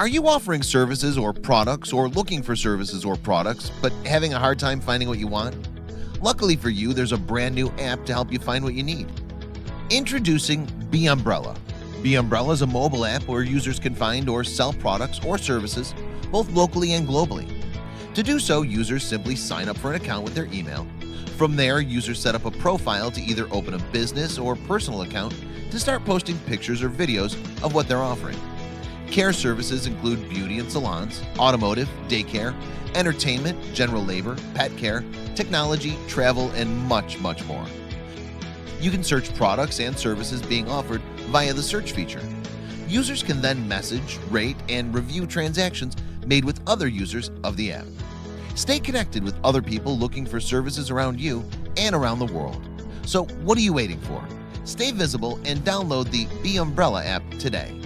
Are you offering services or products or looking for services or products but having a hard time finding what you want? Luckily for you, there's a brand new app to help you find what you need. Introducing Bmbrella. Bmbrella is a mobile app where users can find or sell products or services both locally and globally. To do so, users simply sign up for an account with their email. From there, users set up a profile to either open a business or personal account to start posting pictures or videos of what they're offering. Care services include beauty and salons, automotive, daycare, entertainment, general labor, pet care, technology, travel, and much more. You can search products and services being offered via the search feature. Users can then message, rate, and review transactions made with other users of the app. Stay connected with other people looking for services around you and around the world. So what are you waiting for? Stay visible and download the Bmbrella app today.